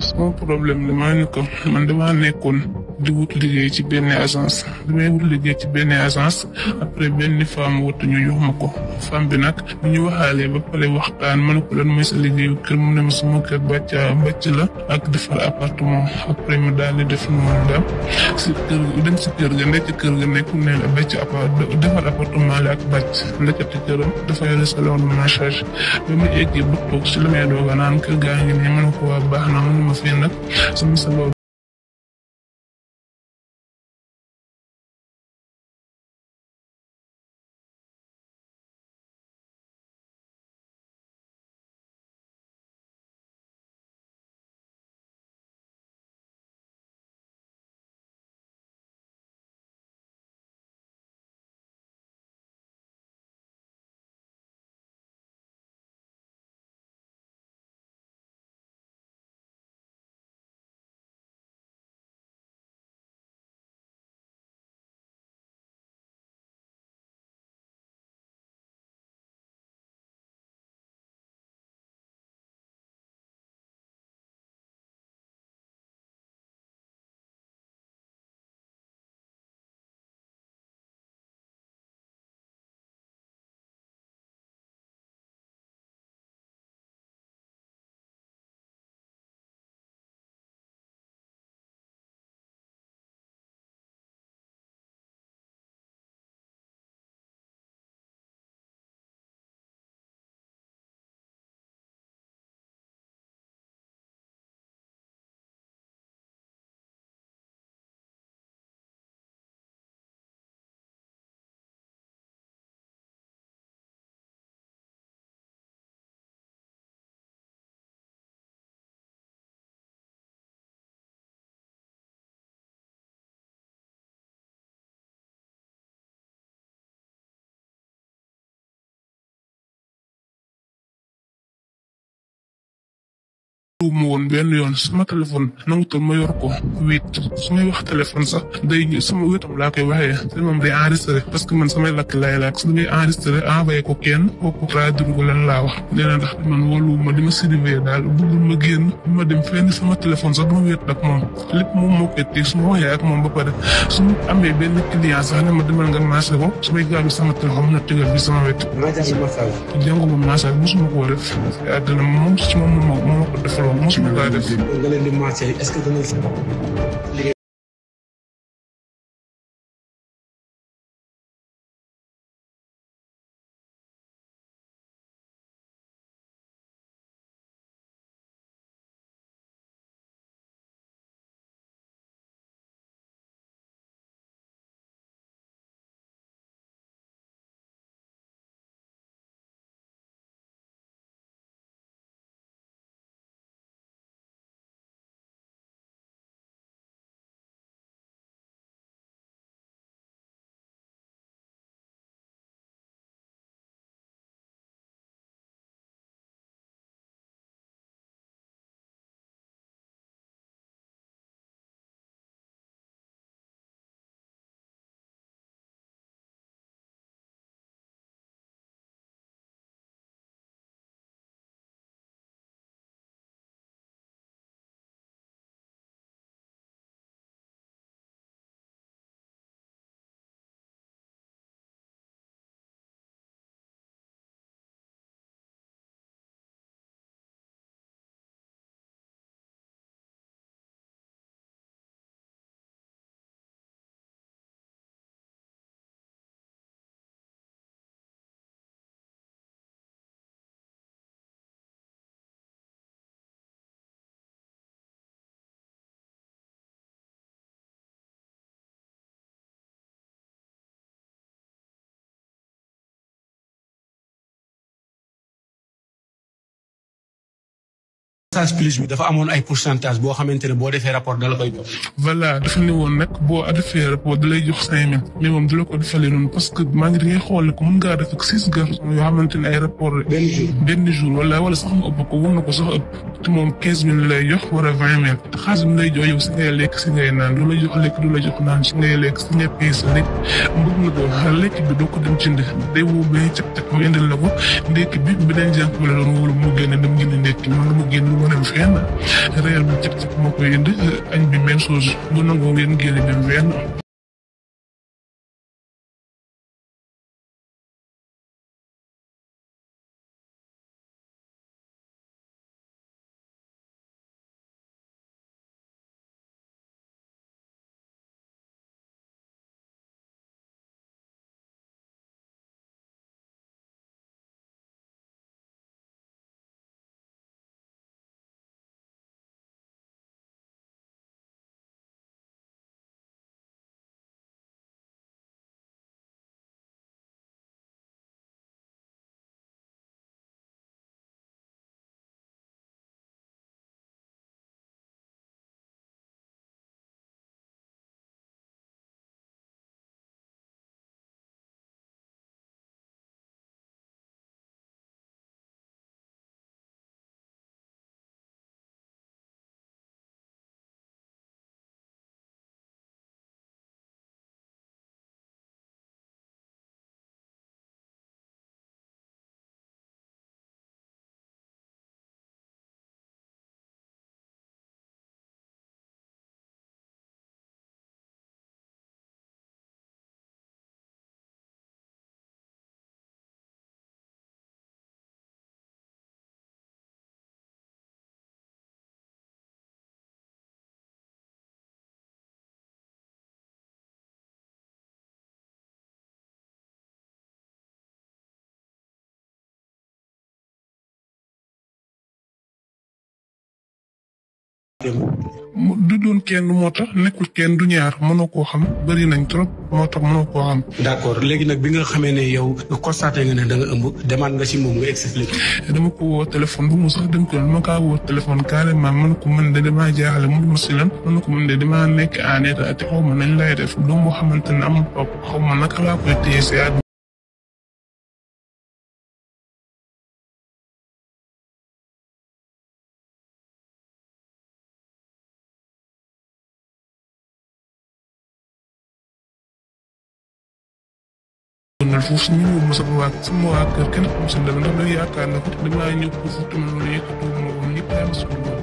sama problème li maa ko man damaa nekkoon di wut liggéey ci benn agence après benn femme wut ñu jox ma ko femme bi nag bu ñu waxaalee ba pare waxtaan ma ne ko lan mooy sa liggéeyu kër mu ne ma sama kër bàcc la ak defar appartement après ma daal di def noonu dem si kër ga ndekk kër ga nekkul ne la defar appartement la ak bàcc ndekete këram dafa yore salon de massage ba mu eggee ba toog si la may dooga naan kër gaa ngi ne ma ne ko waa baax na mu ne ma fii nag sama salon mu woon benn yoon sama téléphone nangutul ma yor ko su may wax téléphone sax day sama wetam laa koy waxee te moom day enregistré parce que man samay lakk laay laak su ngay enregistré envoyé ko kenn kooku traduire ko lan laa wax nee na ndax man wóolu ma di ma surveiller daal bëggul ma génn ma dem fenn sama téléphone sax dama wéet ak moom lépp moom moo koy teg su ma waxee ak moom ba pare su ma amee benn client sax ne ma demal nga massé ko su may gaabi sama téléphone mën na tegal bi sama wet jànguma massage mosuma koo def àddina moom si moom moo ko defal mosuma kaa def. nga leen di marché est-ce que dana liggéey. Plus bi dafa amoon ay pourcentage boo xamante ne boo defee rapport da la koy jox. voilà dafa ne woon nag boo defee rapport da lay jox 5000 mais moom du la ko defalee noonu parce que maa ngi ngay xool ne ko mën ngaa def ak 6 garçons yoo xamante ne ay rapport benn jour wala sax mu ëpp ko wër na ko sax ëpp te moom 15000 lay jox wala 20000 te xaalis bi lay jox yow si ngay lekk si ngay naan du la jox lekk du la jox naan si ngay lekk si ngay pay sa lekk mbëgg na ko lekk bi doo ko dem jënd day woo benn cag-cag mu indil la ko ndekki bi beneen jànk bi la doon wóolu mu génne dem génne ndekki man lu mu génn ma dem fenn reer bi cëk moo koy indi añ bi même chose bu nangoo ngeen génne dem fenn. du doon kenn moo tax nekkul kenn du ñaar mënoo koo xam bëri nañ trop moo tax mënoo koo xam. d'accord léegi nag bi nga xamee ne yow constaté nga ne da nga ëmb demande nga ci moom nga expliqué. dama ko woo téléphone bu mu sax dem ko dama kaa woo téléphone carrément mën ko mën de damaa jaaxle mënu ma si lan mën ko mën de damaa nekk en état te xaw ma nañ lay def doom boo xamante ne amul topp xaw ma naka laa koy téye si àdduna. foofu suñu ñëw ma sama waa kër kenn xam si dara ndax dañu yaakaar ne damaa ñëw foofu tamit loolu yëkkatu ma woon ñëpp yaa